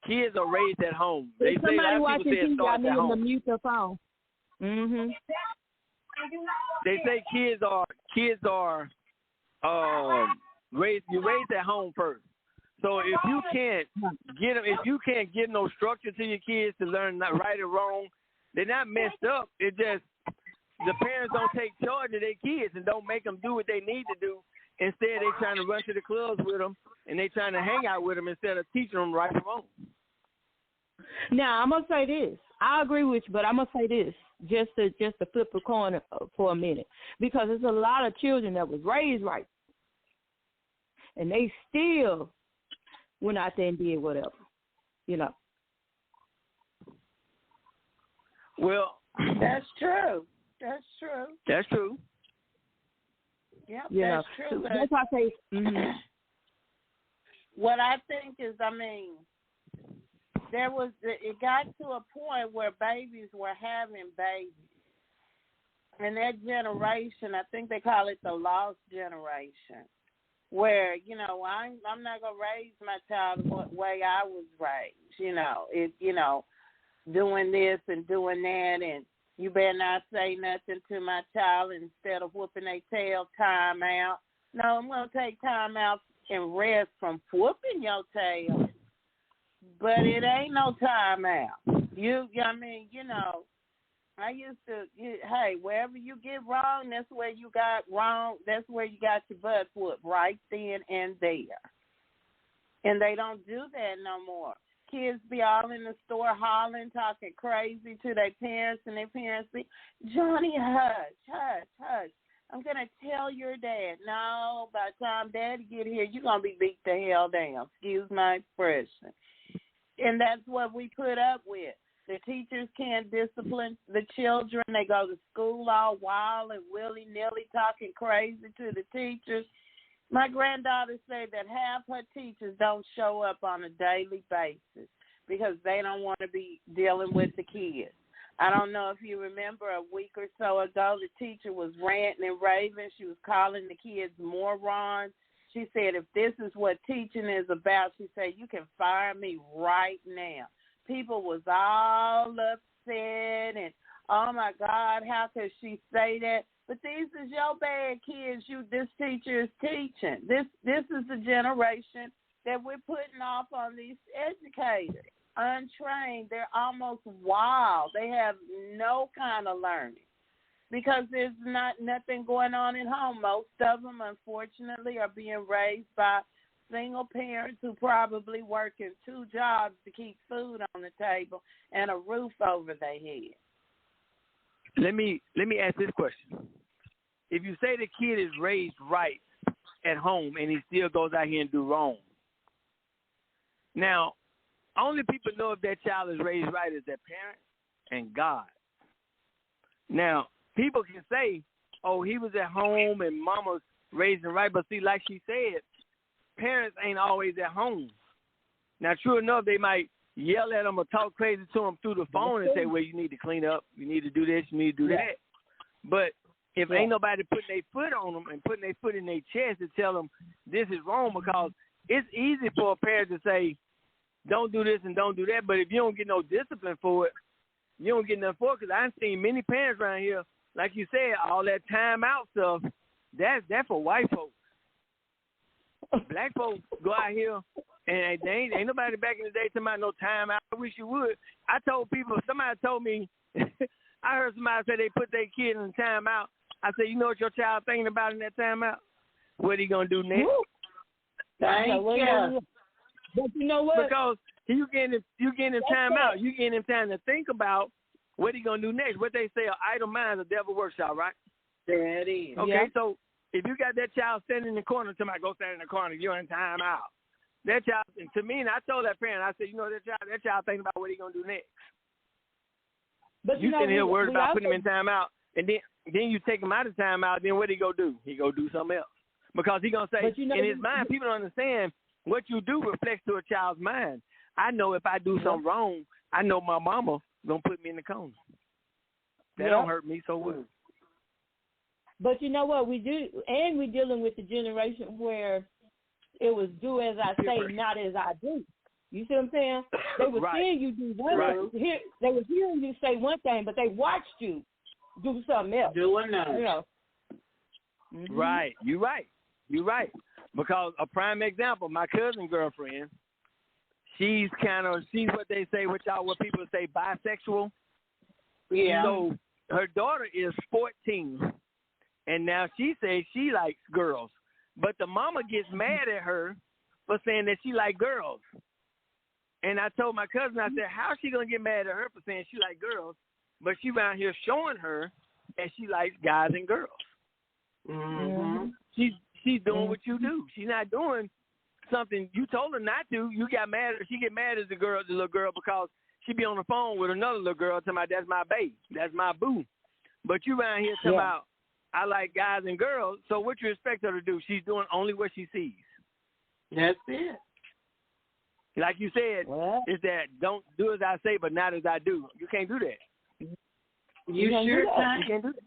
kids are raised at home. If somebody watching TV, I need them to mute their phone. They say kids are raised at home first. So if you can't get no structure to your kids to learn not right or wrong, they're not messed up. It just the parents don't take charge of their kids and don't make them do what they need to do. Instead, they trying to run to the clubs with them and they trying to hang out with them instead of teaching them right or wrong. Now I'm gonna say this. I agree with you, but I'm gonna say this just to flip the coin for a minute, because there's a lot of children that was raised right, and they still went out there and did whatever, you know. Well, that's true. Yep, that's true. So that's why I say. What I think is, it got to a point where babies were having babies. And that generation, I think they call it the lost generation, where, I'm not going to raise my child the way I was raised, doing this and doing that, and you better not say nothing to my child instead of whooping their tail, time out. No, I'm going to take time out and rest from whooping your tail. But it ain't no time out. I used to, hey, wherever you get wrong, that's where you got wrong. That's where you got your butt whooped, right then and there. And they don't do that no more. Kids be all in the store hollering, talking crazy to their parents, and their parents be, Johnny, hush. I'm going to tell your dad. No, by the time Daddy get here, you're going to be beat the hell down. Excuse my expression. And that's what we put up with. The teachers can't discipline the children. They go to school all wild and willy-nilly talking crazy to the teachers. My granddaughter said that half her teachers don't show up on a daily basis because they don't want to be dealing with the kids. I don't know if you remember a week or so ago, the teacher was ranting and raving. She was calling the kids morons. She said, if this is what teaching is about, she said, you can fire me right now. People was all upset and, oh, my God, how could she say that? But these is your bad kids this teacher is teaching. This is the generation that we're putting off on these educators. Untrained, they're almost wild. They have no kind of learning because there's nothing going on at home. Most of them, unfortunately, are being raised by single parents who probably working 2 jobs to keep food on the table and a roof over their head. Let me ask this question. If you say the kid is raised right at home and he still goes out here and do wrong, now only people know if their child is raised right is their parents and God. Now, people can say, oh, he was at home and mama's raising right, but see, like she said, parents ain't always at home. Now, true enough, they might yell at them or talk crazy to them through the phone and say, well, you need to clean up, you need to do this, you need to do that. But if ain't nobody putting their foot on them and putting their foot in their chest to tell them this is wrong, because it's easy for a parent to say, don't do this and don't do that, but if you don't get no discipline for it, you don't get nothing for it, because I've seen many parents around here, like you said, all that time out stuff, that's for white folks. Black folks go out here, and they ain't nobody back in the day talking about no time out. I wish you would. I told people, somebody told me, I heard somebody say they put their kid in time out. I said, you know what your child thinking about in that time out? What he going to do next? Thank you. But you know what? Because you getting him time out. You getting him time to think about what he going to do next. What they say, an idle mind, the devil workshop, right? There it is. Okay, so if you got that child standing in the corner, somebody go stand in the corner, you're in time out. That child, and to me, and I told that parent, I said, you know, that child thinking about what he going to do next. But you sitting here worried about putting him in time out, and then you take him out of time out, then what he go do? He go do something else. Because he going to say, in his mind, people don't understand what you do reflects to a child's mind. I know if I do something wrong, I know my mama going to put me in the corner. That don't hurt me, so what? But you know what we do, and we're dealing with the generation where it was do as I say, not as I do. You see what I'm saying? They were seeing you do one thing. They were hearing you say one thing, but they watched you do something else. Do another. You know. Right. You're right. Because a prime example, my cousin girlfriend, she's what they say, what people say, bisexual. Yeah. So her daughter is 14. And now she says she likes girls. But the mama gets mad at her for saying that she likes girls. And I told my cousin, I said, how is she going to get mad at her for saying she likes girls, but she around here showing her that she likes guys and girls? Mm-hmm. She's doing what you do. She's not doing something you told her not to. You got mad. She get mad as the little girl, because she be on the phone with another little girl talking about, that's my baby, that's my boo. But you around here talking about, I like guys and girls, so what you expect her to do? She's doing only what she sees. That's it. Like you said, is that don't do as I say, but not as I do. You can't do that. You sure can't. You can't do that.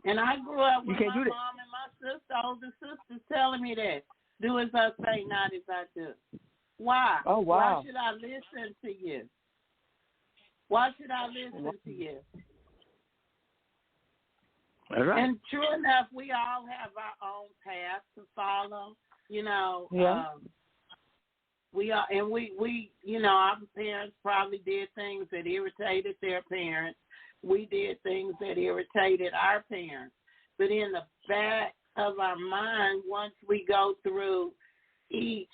And I grew up with my mom and my older sisters telling me that. Do as I say, not as I do. Why? Oh, wow. Why should I listen to you? Why should I listen to you? Right. And true enough, we all have our own path to follow. You know, we are, and we, you know, our parents probably did things that irritated their parents. We did things that irritated our parents. But in the back of our mind, once we go through each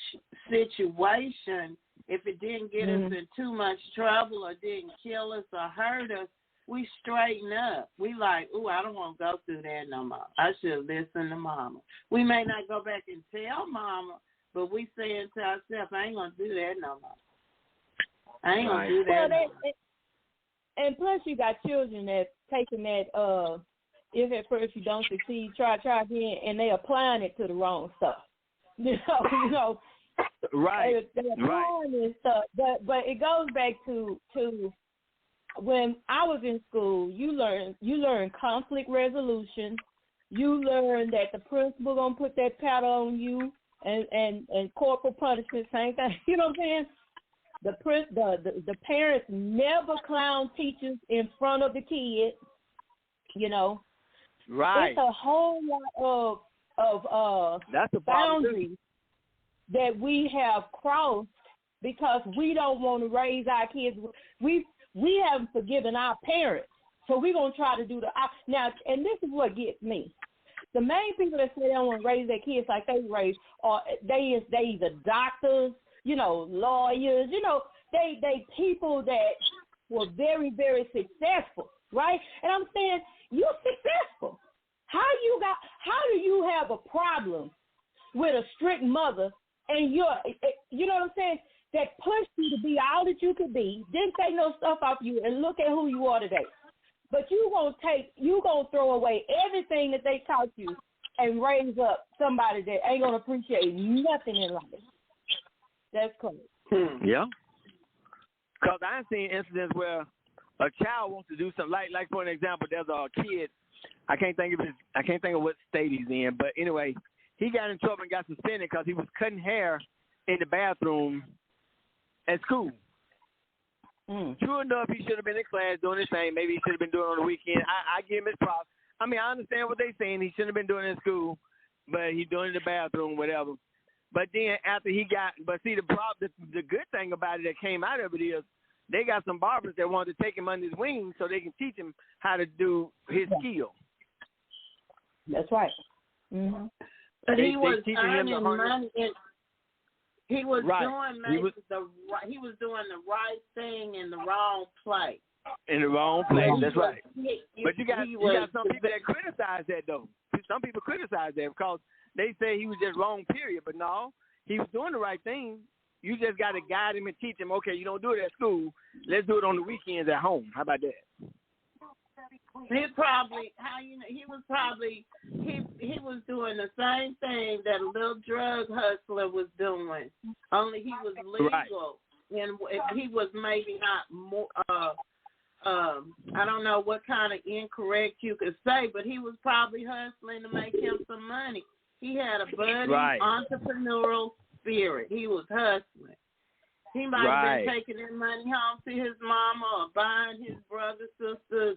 situation, if it didn't get us in too much trouble or didn't kill us or hurt us, we straighten up. We like, ooh, I don't want to go through that no more. I should listen to mama. We may not go back and tell mama, but we saying to ourselves, I ain't going to do that no more. I ain't going to do that no more. And plus you got children that taking that, if at first you don't succeed, try again, and they applying it to the wrong stuff. You know. Right. They're applying this stuff. But it goes back to when I was in school, you learn conflict resolution. You learn that the principal gonna put that pat on you, and corporal punishment, same thing. You know what I'm saying? The parents never clown teachers in front of the kids. You know, right? It's a whole lot of that's a boundaries that we have crossed because we don't want to raise our kids. We haven't forgiven our parents, so we're going to try to do now, and this is what gets me. The main people that say they don't want to raise their kids like they raised, or they either doctors, you know, lawyers, you know, they people that were very, very successful, right? And I'm saying, you're successful. How do you have a problem with a strict mother and you know what I'm saying? that pushed you to be all that you could be, didn't take no stuff off you, and look at who you are today. But you gonna throw away everything that they taught you and raise up somebody that ain't gonna appreciate nothing in life. That's crazy. Yeah. Because I've seen incidents where a child wants to do something. Like for an example, there's a kid. I can't think of what state he's in, but anyway, he got in trouble and got suspended because he was cutting hair in the bathroom at school. True enough, he should have been in class doing his thing. Maybe he should have been doing it on the weekend. I give him his props. I mean, I understand what they're saying. He shouldn't have been doing it in school, but he's doing it in the bathroom, whatever. But then after he got, but see, the good thing about it that came out of it is they got some barbers that wanted to take him under his wing so they can teach him how to do his skill. That's right. Mm-hmm. But he was earning money. He was he was doing the right thing in the wrong place. In the wrong place, that's right. But you got some people that criticize that, though. Some people criticize that because they say he was just wrong, period. But no, he was doing the right thing. You just got to guide him and teach him, okay, you don't do it at school. Let's do it on the weekends at home. How about that? He was doing the same thing that a little drug hustler was doing, only he was legal. Right. And he was maybe not more, I don't know what kind of incorrect you could say, but he was probably hustling to make him some money. He had a budding entrepreneurial spirit. He was hustling. He might have been taking his money home to his mama or buying his brother, sister,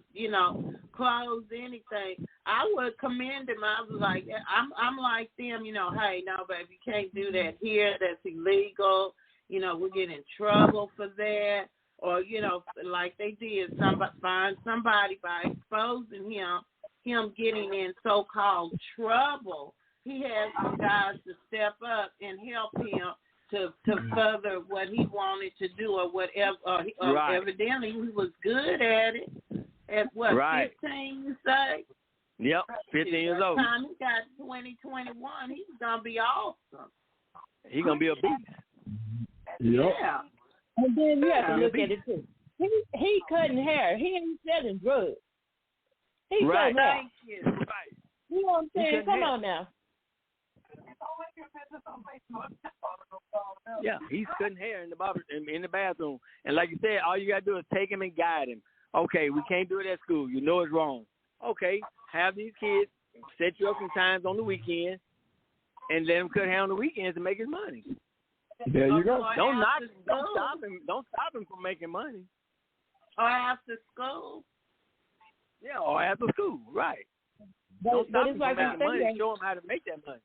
clothes, anything. I would commend him. I was like, I'm like them, hey, no, baby, you can't do that here. That's illegal. We'll get in trouble for that. Or, like they did, find somebody by exposing him getting in so-called trouble. He had some guys to step up and help him to further what he wanted to do or whatever. Evidently, he was good at it. At what, 15, you say? Yep, 15 years old. By the time he got 2021, he's going to be awesome. He's going to be a beast. Yep. Yeah. And then you have to look at it, too. He cutting hair. He ain't selling drugs. He cutting hair. Thank you. Right. You know what I'm saying? Come on now. Yeah, he's cutting hair in the bathroom, and like you said, all you gotta do is take him and guide him. Okay, we can't do it at school. You know it's wrong. Okay, have these kids set you up some times on the weekend, and let him cut hair on the weekends to make his money. There you go. Don't stop him. Don't stop him from making money. Or after school. Yeah, or after school, right. But stop it's him like from making money. Ray, show him how to make that money.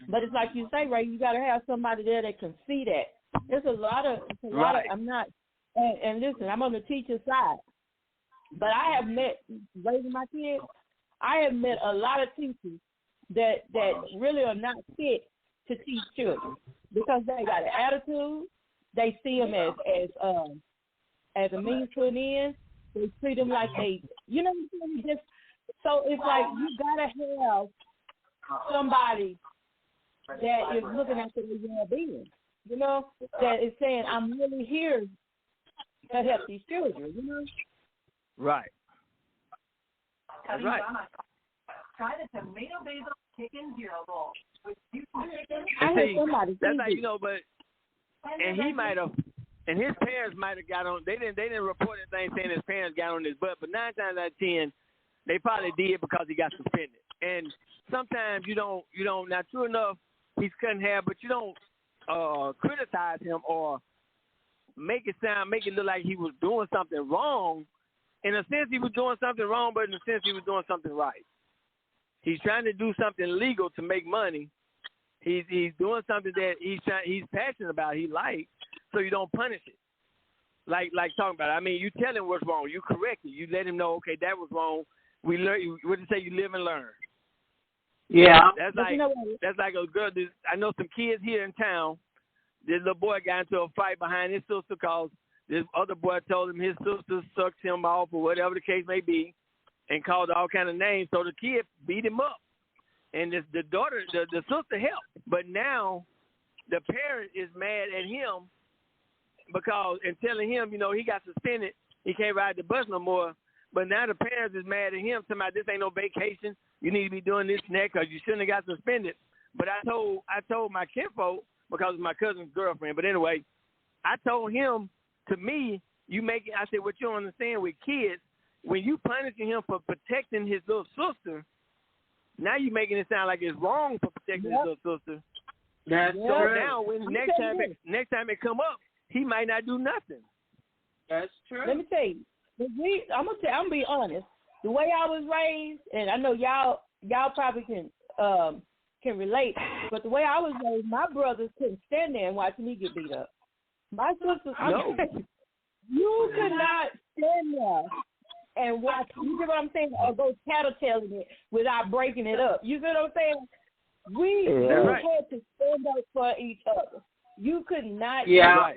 But it's like you say, Ray, you got to have somebody there that can see that. There's a lot of I'm not, and listen, I'm on the teacher side. But I have met, raising my kids, I have met a lot of teachers that really are not fit to teach children because they got an attitude. They see them as a means to an end. They treat them like they, just so it's like you gotta have somebody that is looking after their well-being. That is saying, I'm really here to help these children. Right. That's right. Try the tomato basil chicken hero bowl. I heard somebody. That's how but and he might have, and his parents might have got on. They didn't report anything saying his parents got on his butt, but 9 times out of 10, they probably did because he got suspended. And sometimes you don't. Now, true enough, he's cutting hair, but you don't criticize him or make it look like he was doing something wrong. In a sense, he was doing something wrong, but in a sense, he was doing something right. He's trying to do something legal to make money. He's doing something that he's passionate about. He likes, so you don't punish it. Like talking about it. I mean, you tell him what's wrong. You correct it. You let him know, okay, that was wrong. We learn. What do you say? You live and learn. Yeah. That's like a girl. I know some kids here in town. This little boy got into a fight behind his sister because this other boy told him his sister sucked him off or whatever the case may be, and called all kind of names. So the kid beat him up, and the sister helped. But now the parent is mad at him because and telling him, he got suspended, he can't ride the bus no more. But now the parents is mad at him, talking about this ain't no vacation. You need to be doing this and that because you shouldn't have got suspended. But I told my kinfolk, because it's my cousin's girlfriend. But anyway, I told him, to me, I said, what you don't understand with kids, when you punishing him for protecting his little sister, now you making it sound like it's wrong for protecting his little sister. That's so true. Now, when next time it come up, he might not do nothing. That's true. Let me tell you, I'm gonna be honest. The way I was raised, and I know y'all probably can relate, but the way I was raised, my brothers couldn't stand there and watch me get beat up. My sisters, you could not stand there and watch. You get what I'm saying? Or go tattletaling it without breaking it up. You get what I'm saying? We had to stand up for each other. You could not. Yeah.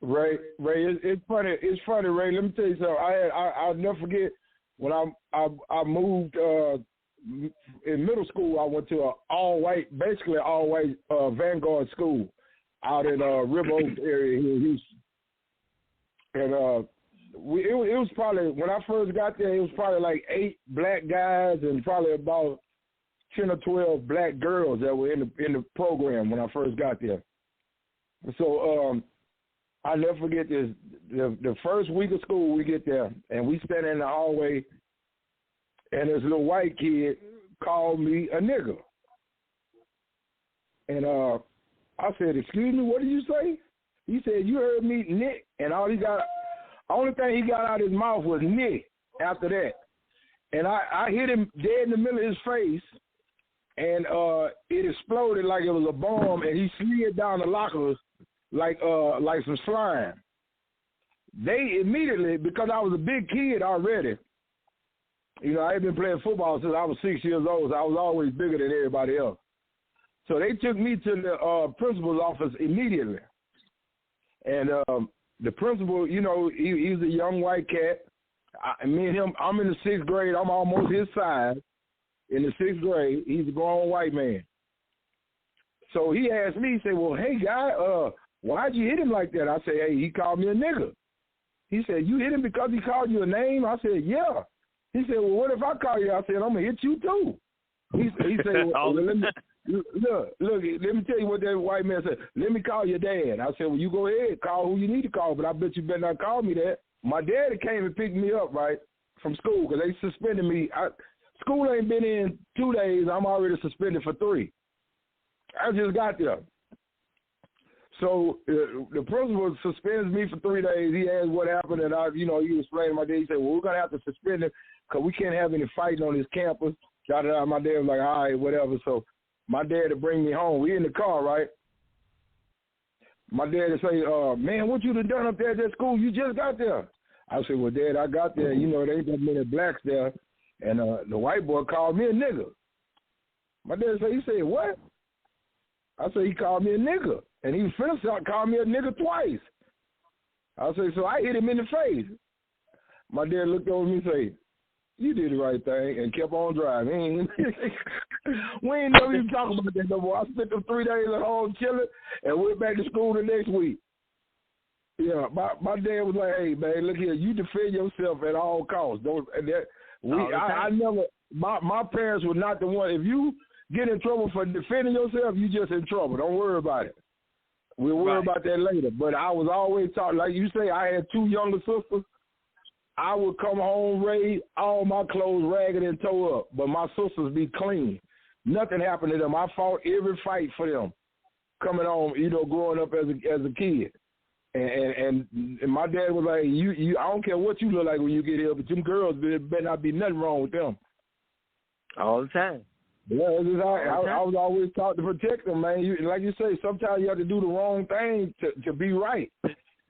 Ray, it's funny. It's funny, Ray. Let me tell you something. I'll never forget when I moved in middle school. I went to basically all white Vanguard school out in River Oaks area here in Houston. And it was probably, when I first got there, it was probably like 8 black guys and probably about 10 or 12 black girls that were in the program when I first got there. So I'll never forget this. The first week of school, we get there, and we stand in the hallway, and this little white kid called me a nigger. And I said, excuse me, what did you say? He said, you heard me, Nick. And only thing he got out of his mouth was Nick after that. And I hit him dead in the middle of his face, and it exploded like it was a bomb, and he slid down the lockers like some slime. They immediately, because I was a big kid already, I had been playing football since I was 6 years old, so I was always bigger than everybody else. So they took me to the principal's office immediately. And the principal, he was a young white cat. Me and him, I'm in the 6th grade. I'm almost his size in the 6th grade. He's a grown white man. So he asked me, he said, well, hey, guy, why'd you hit him like that? I said, hey, he called me a nigger. He said, you hit him because he called you a name? I said, yeah. He said, well, what if I call you? I said, I'm going to hit you too. He said, well, let me tell you what that white man said. Let me call your dad. I said, well, you go ahead, call who you need to call, but I bet you better not call me that. My daddy came and picked me up, right, from school because they suspended me. School ain't been in 2 days. I'm already suspended for 3. I just got there. So the principal suspends me for 3 days. He asked what happened, and he explained to my dad. He said, well, we're going to have to suspend him because we can't have any fighting on this campus. My dad was like, all right, whatever. So my dad to bring me home. We in the car, right? My dad would say, man, what you done up there at that school? You just got there. I said, well, Dad, I got there. There ain't that many blacks there. And the white boy called me a nigger. My dad said, he said, what? I said, he called me a nigger. And he was finished called me a nigger twice. I said, so I hit him in the face. My dad looked over me and said, you did the right thing, and kept on driving. We ain't never even talking about that no more. I spent them 3 days at home chilling and went back to school the next week. Yeah, my dad was like, hey, man, look here, you defend yourself at all costs. My parents were not the one. If you get in trouble for defending yourself, you just in trouble. Don't worry about it. We'll worry about that later. But I was always taught, like you say, I had 2 younger sisters. I would come home, raised all my clothes ragged and tore up, but my sisters be clean. Nothing happened to them. I fought every fight for them coming home, growing up as a kid. And my dad was like, you I don't care what you look like when you get here, but them girls, there better not be nothing wrong with them. All the time. Yeah, I was always taught to protect them, man. Like you say, sometimes you have to do the wrong thing to be right.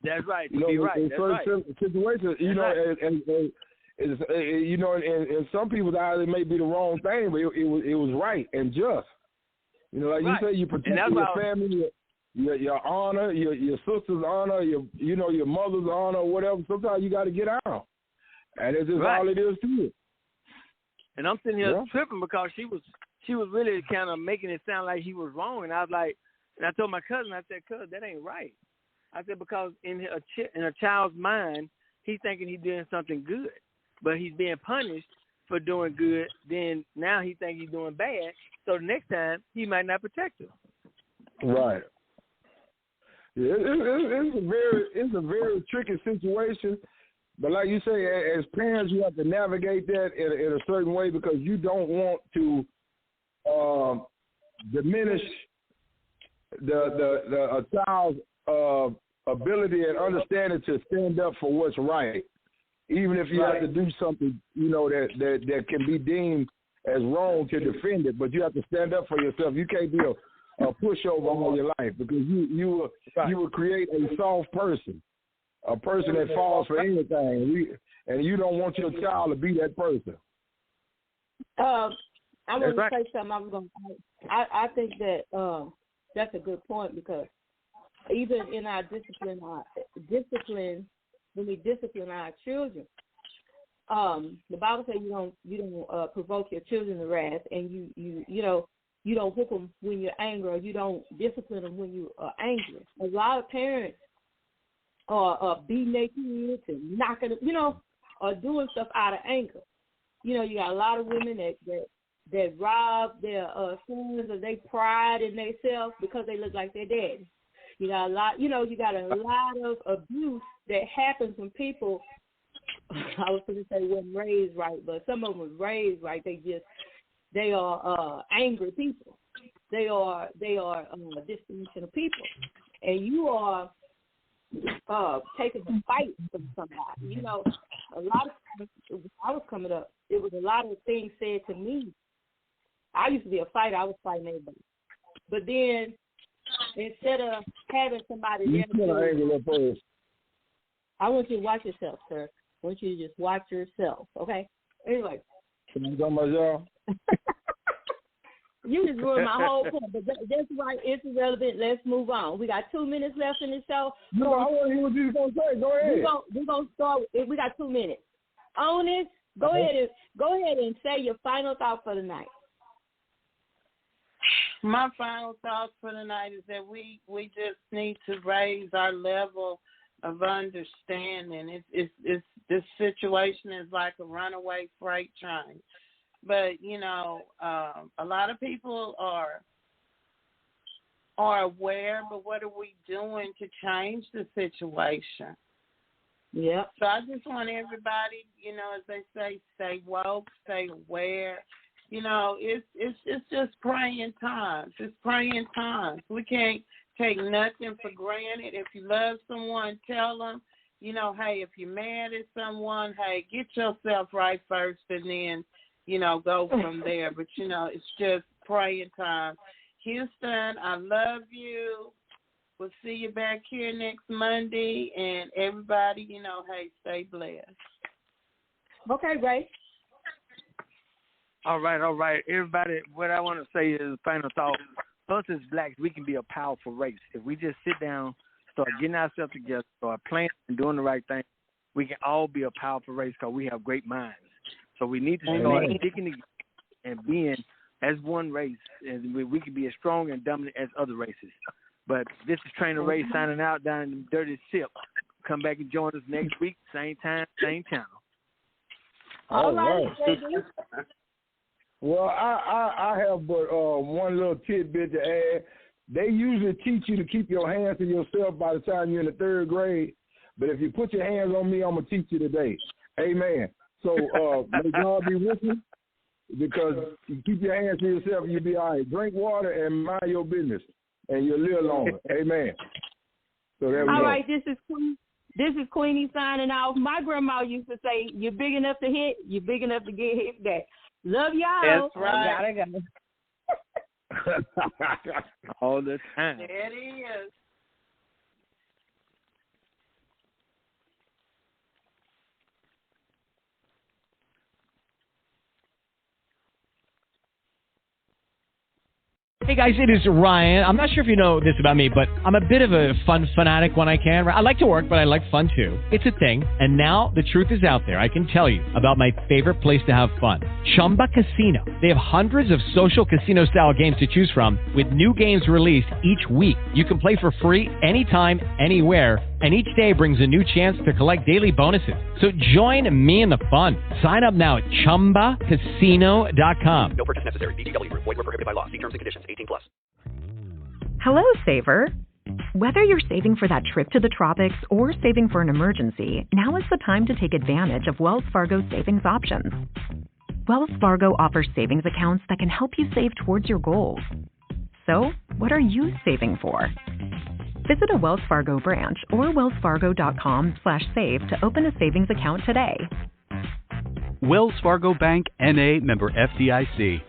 That's right. To be right. In certain situations, in some people's eyes, it may be the wrong thing, but it was right and just. Like you say, you protect your family, your honor, your sister's honor, your mother's honor, whatever. Sometimes you got to get out, and it's just all it is to it. And I'm sitting here tripping because she was really kind of making it sound like he was wrong, and I was like, and I told my cousin, I said, "Cuz, that ain't right." I said because in a child's mind, he's thinking he's doing something good, but he's being punished for doing good. Then now he thinks he's doing bad. So the next time he might not protect him. Right. Yeah, it's a very tricky situation. But like you say, as parents, you have to navigate that in a certain way because you don't want to diminish a child's ability and understanding to stand up for what's right, even if you have to do something, that can be deemed as wrong to defend it. But you have to stand up for yourself. You can't be a pushover all your life because you will create a soft person, a person that falls for anything, and you don't want your child to be that person. I want to say something. I think that that's a good point because even in our discipline, when we discipline our children, the Bible says you don't provoke your children to wrath, and you don't whip them when you're angry, or you don't discipline them when you are angry. A lot of parents are beating their kids and knocking them, or doing stuff out of anger. You got a lot of women that rob their sons of their pride in themselves because they look like their daddy. You got a lot of abuse that happens when people, I was going to say weren't raised right, but some of them were raised right. They are angry people. They are a disposition of people, and you are taking a fight from somebody. A lot of times when I was coming up, it was a lot of things said to me. I used to be a fighter. I was fighting everybody, but then instead of having somebody there, I want you to watch yourself, sir. I want you to just watch yourself, okay? Anyway. Can I go myself? You just ruined my whole point, but that's why it's irrelevant. Let's move on. We got 2 minutes left in the show. No, I want to hear what you're going to say. Go ahead. We're going to start. We got 2 minutes. Onis, go ahead and say your final thought for the night. My final thoughts for the night is that we just need to raise our level of understanding. It's this situation is like a runaway freight train. But, a lot of people are aware, but what are we doing to change the situation? Yeah. So I just want everybody, as they say, stay woke, stay aware. It's just praying times. It's praying times. We can't take nothing for granted. If you love someone, tell them, hey, if you're mad at someone, hey, get yourself right first and then, go from there. But, it's just praying time. Houston, I love you. We'll see you back here next Monday. And everybody, hey, stay blessed. Okay, Ray. All right. Everybody, what I want to say is final thought. Us as blacks, we can be a powerful race. If we just sit down, start getting ourselves together, start planning and doing the right thing, we can all be a powerful race because we have great minds. So we need to start sticking together and being as one race, and we can be as strong and dominant as other races. But this is Trainer Ray signing out down in the dirty ship. Come back and join us next week, same time, same channel. All right. Well, I have but one little tidbit to add. They usually teach you to keep your hands to yourself by the time you're in the 3rd grade. But if you put your hands on me, I'm going to teach you today. Amen. So may God be with you, because you keep your hands to yourself and you'll be all right. Drink water and mind your business, and you'll live longer. Amen. So there we go. All right, this is Queenie signing off. My grandma used to say, you're big enough to hit, you're big enough to get hit back. Love y'all. That's right. Gotta go. All the time. There it is. Hey guys, it is Ryan. I'm not sure if you know this about me, but I'm a bit of a fun fanatic when I can. I like to work, but I like fun too. It's a thing. And now the truth is out there. I can tell you about my favorite place to have fun. Chumba Casino. They have hundreds of social casino style games to choose from with new games released each week. You can play for free anytime, anywhere. And each day brings a new chance to collect daily bonuses. So join me in the fun. Sign up now at ChumbaCasino.com. No purchase necessary. VGW Group. Void where prohibited by law. See terms and conditions. 18+. Hello, Saver. Whether you're saving for that trip to the tropics or saving for an emergency, now is the time to take advantage of Wells Fargo savings options. Wells Fargo offers savings accounts that can help you save towards your goals. So, what are you saving for? Visit a Wells Fargo branch or wellsfargo.com/save to open a savings account today. Wells Fargo Bank, N.A., member FDIC.